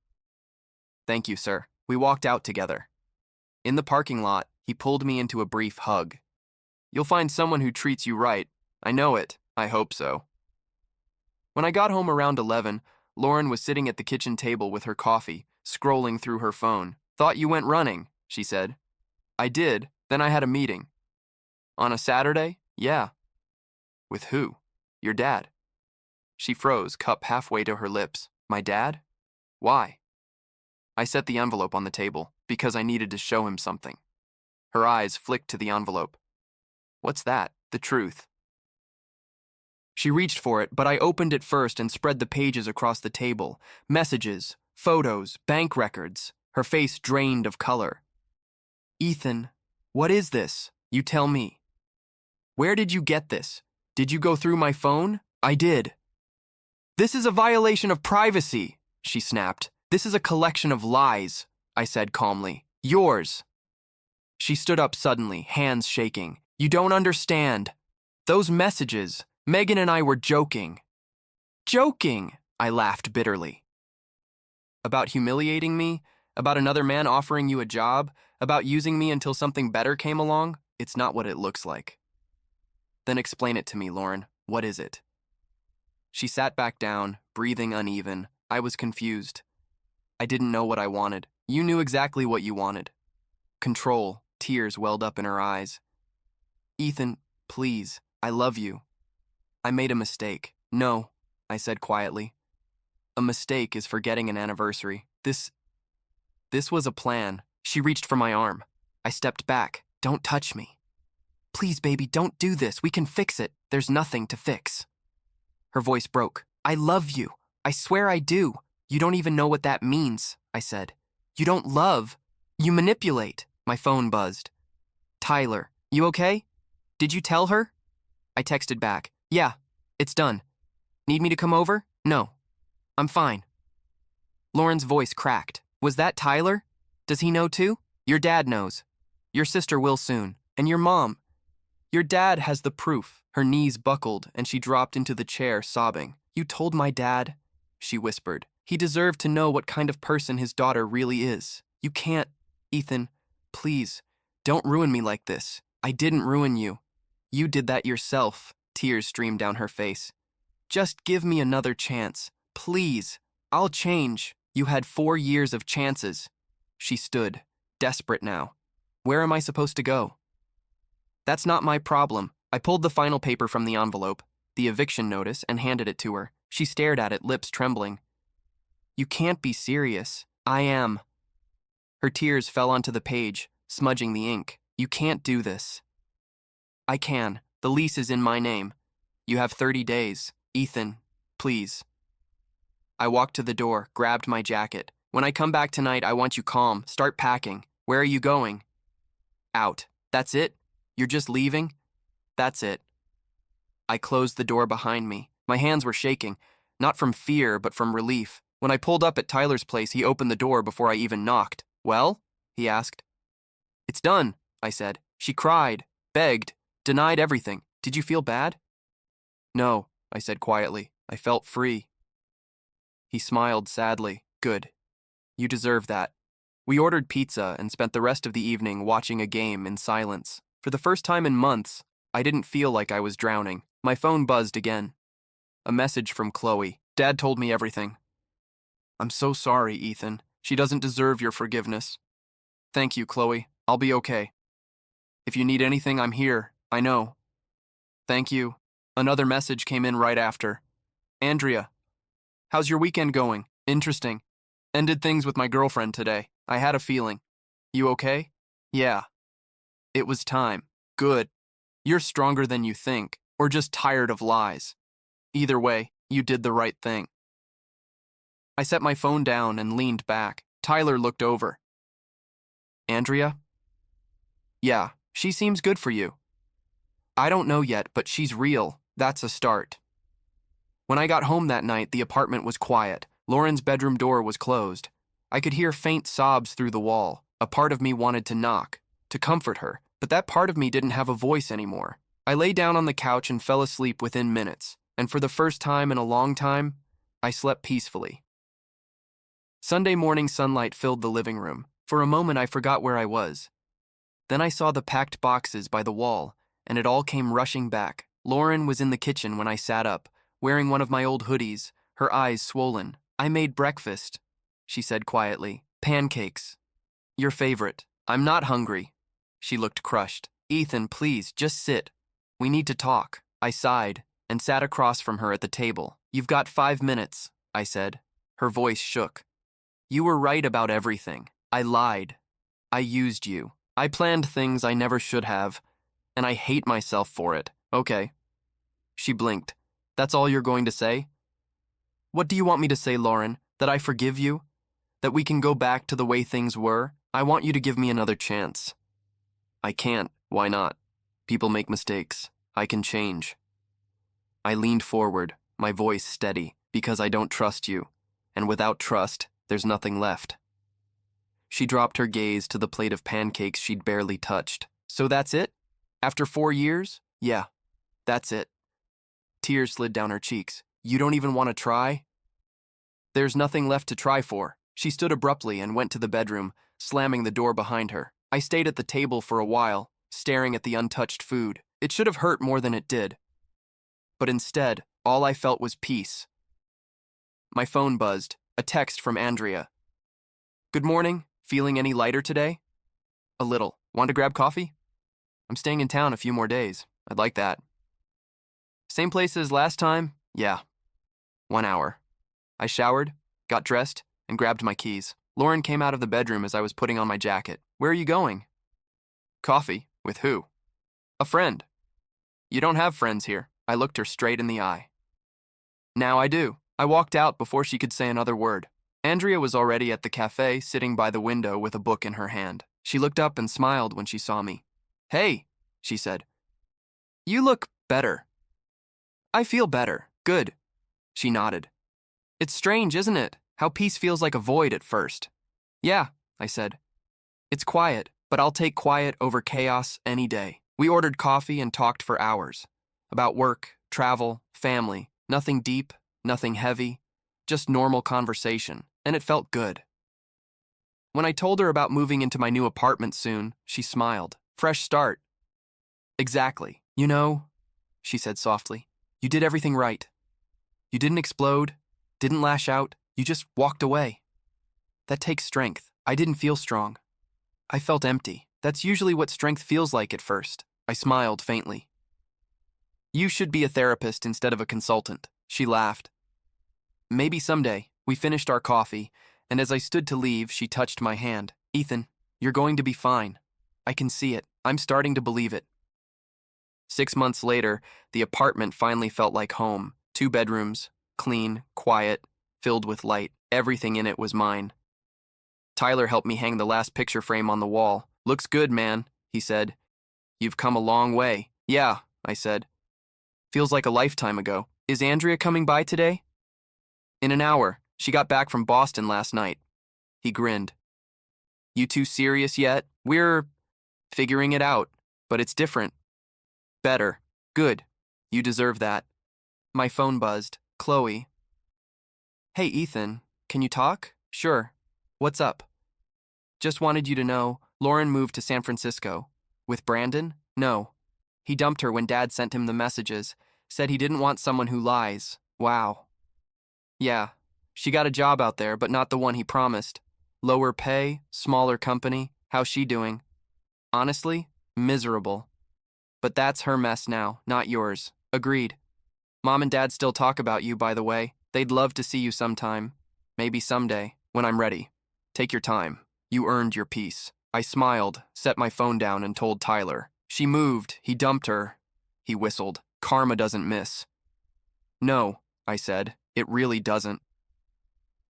Thank you, sir. We walked out together. In the parking lot, he pulled me into a brief hug. You'll find someone who treats you right. I know it. I hope so. When I got home around 11, Lauren was sitting at the kitchen table with her coffee, scrolling through her phone. Thought you went running, she said. I did, then I had a meeting. On a Saturday? Yeah. With who? Your dad. She froze, cup halfway to her lips. My dad? Why? I set the envelope on the table, because I needed to show him something. Her eyes flicked to the envelope. What's that? The truth. She reached for it, but I opened it first and spread the pages across the table. Messages, photos, bank records. Her face drained of color. Ethan, what is this? You tell me. Where did you get this? Did you go through my phone? I did. This is a violation of privacy, she snapped. This is a collection of lies, I said calmly. Yours. She stood up suddenly, hands shaking. You don't understand. Those messages, Megan and I were joking. Joking, I laughed bitterly. About humiliating me? About another man offering you a job? About using me until something better came along? It's not what it looks like. Then explain it to me, Lauren. What is it? She sat back down, breathing uneven. I was confused. I didn't know what I wanted. You knew exactly what you wanted. Control. Tears welled up in her eyes. Ethan, please. I love you. I made a mistake. No, I said quietly. A mistake is forgetting an anniversary. This was a plan. She reached for my arm. I stepped back. Don't touch me. Please, baby, don't do this. We can fix it. There's nothing to fix. Her voice broke. I love you. I swear I do. You don't even know what that means, I said. You don't love. You manipulate. My phone buzzed. Tyler, you okay? Did you tell her? I texted back. Yeah, it's done. Need me to come over? No. I'm fine. Lauren's voice cracked. Was that Tyler? Does he know too? Your dad knows. Your sister will soon. And your mom. Your dad has the proof. Her knees buckled and she dropped into the chair, sobbing. You told my dad, she whispered. He deserved to know what kind of person his daughter really is. You can't, Ethan. Please, don't ruin me like this. I didn't ruin you. You did that yourself. Tears streamed down her face. Just give me another chance. Please. I'll change. You had 4 years of chances. She stood, desperate now. Where am I supposed to go? That's not my problem. I pulled the final paper from the envelope, the eviction notice, and handed it to her. She stared at it, lips trembling. You can't be serious. I am. Her tears fell onto the page, smudging the ink. You can't do this. I can. The lease is in my name. You have 30 days. Ethan, please. I walked to the door, grabbed my jacket. When I come back tonight, I want you calm. Start packing. Where are you going? Out. That's it? You're just leaving? That's it. I closed the door behind me. My hands were shaking, not from fear, but from relief. When I pulled up at Tyler's place, he opened the door before I even knocked. Well? He asked. It's done, I said. She cried, begged, denied everything. Did you feel bad? No, I said quietly. I felt free. He smiled sadly. Good. You deserve that. We ordered pizza and spent the rest of the evening watching a game in silence. For the first time in months, I didn't feel like I was drowning. My phone buzzed again. A message from Chloe. Dad told me everything. I'm so sorry, Ethan. She doesn't deserve your forgiveness. Thank you, Chloe. I'll be okay. If you need anything, I'm here. I know. Thank you. Another message came in right after. Andrea, how's your weekend going? Interesting. Ended things with my girlfriend today. I had a feeling. You okay? Yeah. It was time. Good. You're stronger than you think, or just tired of lies. Either way, you did the right thing. I set my phone down and leaned back. Tyler looked over. Andrea? Yeah, she seems good for you. I don't know yet, but she's real. That's a start. When I got home that night, the apartment was quiet. Lauren's bedroom door was closed. I could hear faint sobs through the wall. A part of me wanted to knock, to comfort her, but that part of me didn't have a voice anymore. I lay down on the couch and fell asleep within minutes, and for the first time in a long time, I slept peacefully. Sunday morning sunlight filled the living room. For a moment, I forgot where I was. Then I saw the packed boxes by the wall, and it all came rushing back. Lauren was in the kitchen when I sat up, wearing one of my old hoodies, her eyes swollen. I made breakfast, she said quietly. Pancakes. Your favorite. I'm not hungry. She looked crushed. Ethan, please, just sit. We need to talk. I sighed and sat across from her at the table. You've got 5 minutes, I said. Her voice shook. You were right about everything. I lied. I used you. I planned things I never should have, and I hate myself for it. Okay. She blinked. That's all you're going to say? What do you want me to say, Lauren? That I forgive you? That we can go back to the way things were? I want you to give me another chance. I can't. Why not? People make mistakes. I can change. I leaned forward, my voice steady, because I don't trust you, and without trust, there's nothing left. She dropped her gaze to the plate of pancakes she'd barely touched. So that's it? After 4 years? Yeah, that's it. Tears slid down her cheeks. You don't even want to try? There's nothing left to try for. She stood abruptly and went to the bedroom, slamming the door behind her. I stayed at the table for a while, staring at the untouched food. It should have hurt more than it did. But instead, all I felt was peace. My phone buzzed, a text from Andrea. Good morning. Feeling any lighter today? A little. Want to grab coffee? I'm staying in town a few more days. I'd like that. Same place as last time? Yeah. 1 hour. I showered, got dressed, and grabbed my keys. Lauren came out of the bedroom as I was putting on my jacket. Where are you going? Coffee. With who? A friend. You don't have friends here. I looked her straight in the eye. Now I do. I walked out before she could say another word. Andrea was already at the cafe, sitting by the window with a book in her hand. She looked up and smiled when she saw me. Hey, she said. You look better. I feel better. Good. She nodded. It's strange, isn't it? How peace feels like a void at first. Yeah, I said. It's quiet, but I'll take quiet over chaos any day. We ordered coffee and talked for hours. About work, travel, family. Nothing deep, nothing heavy. Just normal conversation, and it felt good. When I told her about moving into my new apartment soon, she smiled. Fresh start. Exactly. You know, she said softly, you did everything right. You didn't explode, didn't lash out, you just walked away. That takes strength. I didn't feel strong. I felt empty. That's usually what strength feels like at first. I smiled faintly. You should be a therapist instead of a consultant. She laughed. Maybe someday. We finished our coffee, and as I stood to leave, she touched my hand. Ethan, you're going to be fine. I can see it. I'm starting to believe it. 6 months later, the apartment finally felt like home. 2 bedrooms, clean, quiet, filled with light. Everything in it was mine. Tyler helped me hang the last picture frame on the wall. Looks good, man, he said. You've come a long way. Yeah, I said. Feels like a lifetime ago. Is Andrea coming by today? In an hour. She got back from Boston last night. He grinned. You two serious yet? We're figuring it out, but it's different. Better. Good. You deserve that. My phone buzzed. Chloe. Hey, Ethan. Can you talk? Sure. What's up? Just wanted you to know, Lauren moved to San Francisco. With Brandon? No. He dumped her when Dad sent him the messages. Said he didn't want someone who lies. Wow. Yeah. She got a job out there, but not the one he promised. Lower pay, smaller company. How's she doing? Honestly, miserable. But that's her mess now, not yours. Agreed. Mom and Dad still talk about you, by the way. They'd love to see you sometime. Maybe someday, when I'm ready. Take your time. You earned your peace. I smiled, set my phone down, and told Tyler. She moved. He dumped her. He whistled. Karma doesn't miss. No, I said. It really doesn't.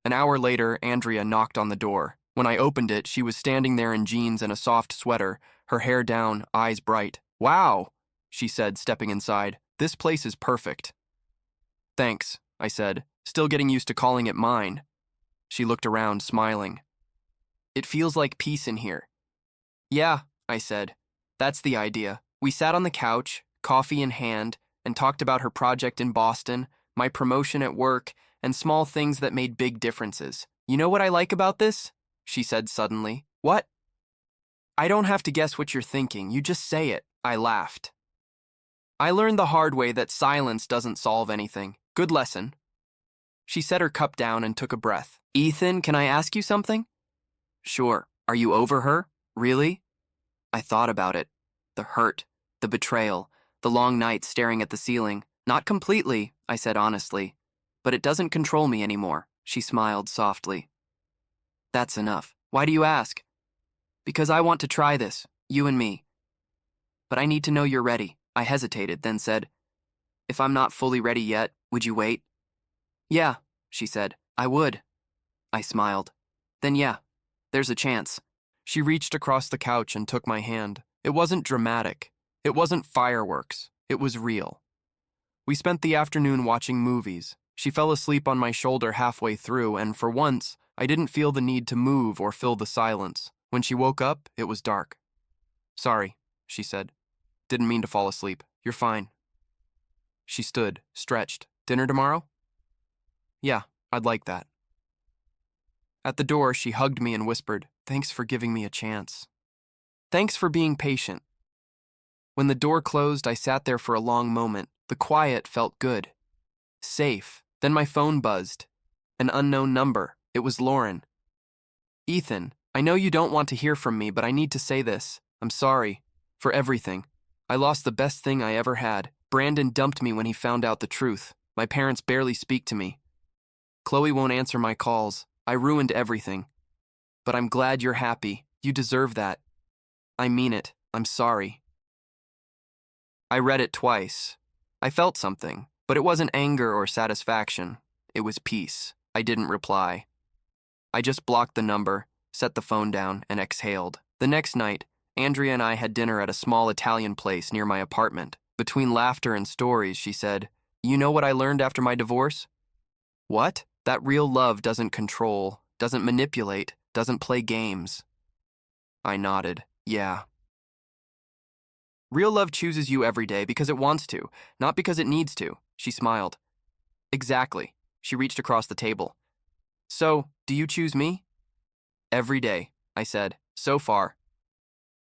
An hour later, Andrea knocked on the door. When I opened it, she was standing there in jeans and a soft sweater, her hair down, eyes bright. Wow, she said, stepping inside. This place is perfect. Thanks, I said, still getting used to calling it mine. She looked around, smiling. It feels like peace in here. Yeah, I said. That's the idea. We sat on the couch, coffee in hand, and talked about her project in Boston, my promotion at work, and small things that made big differences. You know what I like about this? She said suddenly. What? I don't have to guess what you're thinking. You just say it. I laughed. I learned the hard way that silence doesn't solve anything. Good lesson. She set her cup down and took a breath. Ethan, can I ask you something? Sure. Are you over her? Really? I thought about it. The hurt, the betrayal, the long nights staring at the ceiling. Not completely, I said honestly. But it doesn't control me anymore. She smiled softly. That's enough. Why do you ask? Because I want to try this, you and me. But I need to know you're ready. I hesitated, then said, if I'm not fully ready yet, would you wait? Yeah, she said. I would. I smiled. Then yeah, there's a chance. She reached across the couch and took my hand. It wasn't dramatic. It wasn't fireworks. It was real. We spent the afternoon watching movies. She fell asleep on my shoulder halfway through, and for once, I didn't feel the need to move or fill the silence. When she woke up, it was dark. Sorry, she said. Didn't mean to fall asleep. You're fine. She stood, stretched. Dinner tomorrow? Yeah, I'd like that. At the door, she hugged me and whispered, thanks for giving me a chance. Thanks for being patient. When the door closed, I sat there for a long moment. The quiet felt good. Safe. Then my phone buzzed. An unknown number. It was Lauren. Ethan, I know you don't want to hear from me, but I need to say this. I'm sorry. For everything. I lost the best thing I ever had. Brandon dumped me when he found out the truth. My parents barely speak to me. Chloe won't answer my calls. I ruined everything. But I'm glad you're happy. You deserve that. I mean it. I'm sorry. I read it twice. I felt something, but it wasn't anger or satisfaction. It was peace. I didn't reply. I just blocked the number, set the phone down, and exhaled. The next night, Andrea and I had dinner at a small Italian place near my apartment. Between laughter and stories, she said, you know what I learned after my divorce? What? That real love doesn't control, doesn't manipulate, doesn't play games. I nodded. Yeah. Real love chooses you every day because it wants to, not because it needs to. She smiled. Exactly. She reached across the table. So, do you choose me? Every day, I said. So far.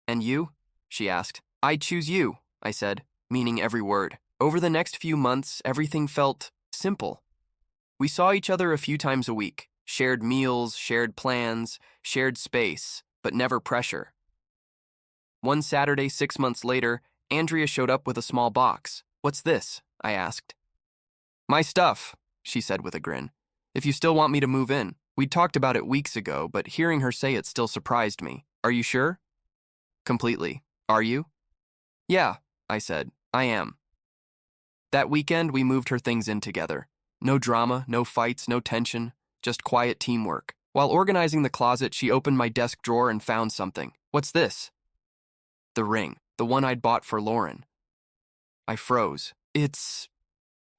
And you? She asked. I choose you, I said, meaning every word. Over the next few months, everything felt simple. We saw each other a few times a week, shared meals, shared plans, shared space, but never pressure. One Saturday, 6 months later, Andrea showed up with a small box. What's this? I asked. My stuff, she said with a grin. If you still want me to move in. We'd talked about it weeks ago, but hearing her say it still surprised me. Are you sure? Completely. Are you? Yeah, I said. I am. That weekend, we moved her things in together. No drama, no fights, no tension, just quiet teamwork. While organizing the closet, she opened my desk drawer and found something. What's this? The ring, the one I'd bought for Lauren. I froze. It's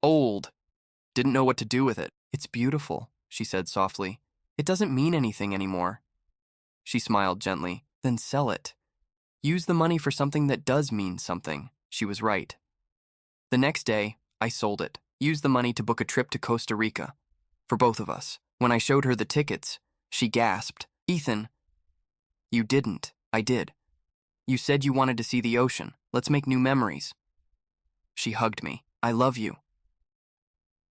old. Didn't know what to do with it. It's beautiful, she said softly. It doesn't mean anything anymore. She smiled gently. Then sell it. Use the money for something that does mean something. She was right. The next day, I sold it. Used the money to book a trip to Costa Rica. For both of us. When I showed her the tickets, she gasped. Ethan. You didn't. I did. You said you wanted to see the ocean. Let's make new memories. She hugged me. I love you.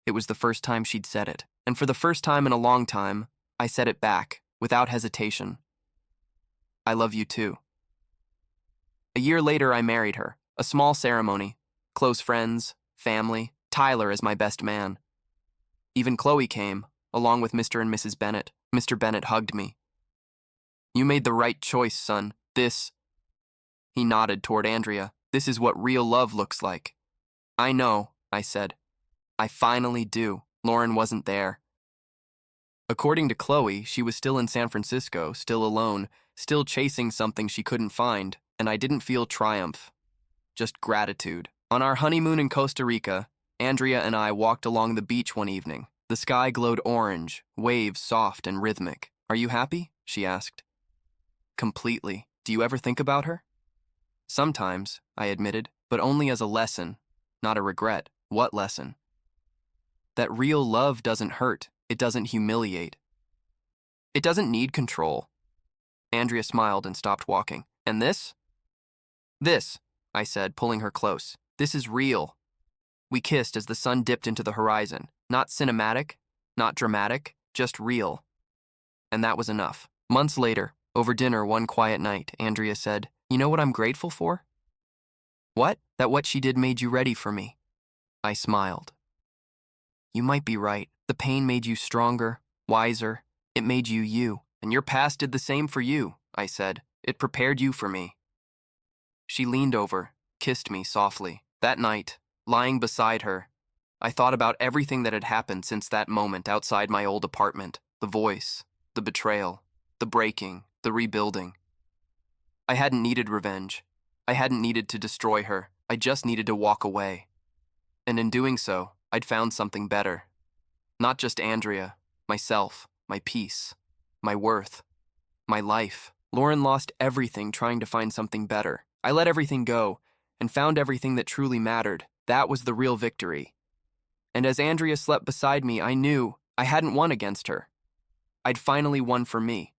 It was the first time she'd said it, and for the first time in a long time, I said it back, without hesitation. I love you too. A year later, I married her. A small ceremony. Close friends, family, Tyler as my best man. Even Chloe came, along with Mr. and Mrs. Bennett. Mr. Bennett hugged me. You made the right choice, son. He nodded toward Andrea. This is what real love looks like. I know, I said. I finally do. Lauren wasn't there. According to Chloe, she was still in San Francisco, still alone, still chasing something she couldn't find, and I didn't feel triumph, just gratitude. On our honeymoon in Costa Rica, Andrea and I walked along the beach one evening. The sky glowed orange, waves soft and rhythmic. Are you happy? She asked. Completely. Do you ever think about her? Sometimes, I admitted, but only as a lesson, not a regret. What lesson? That real love doesn't hurt. It doesn't humiliate. It doesn't need control. Andrea smiled and stopped walking. And this? This, I said, pulling her close. This is real. We kissed as the sun dipped into the horizon. Not cinematic, not dramatic, just real. And that was enough. Months later, over dinner one quiet night, Andrea said, You know what I'm grateful for? What? That what she did made you ready for me. I smiled. You might be right. The pain made you stronger, wiser. It made you you. And your past did the same for you, I said. It prepared you for me. She leaned over, kissed me softly. That night, lying beside her, I thought about everything that had happened since that moment outside my old apartment. The voice, the betrayal, the breaking, the rebuilding. I hadn't needed revenge. I hadn't needed to destroy her. I just needed to walk away. And in doing so, I'd found something better. Not just Andrea, myself, my peace, my worth, my life. Lauren lost everything trying to find something better. I let everything go and found everything that truly mattered. That was the real victory. And as Andrea slept beside me, I knew I hadn't won against her. I'd finally won for me.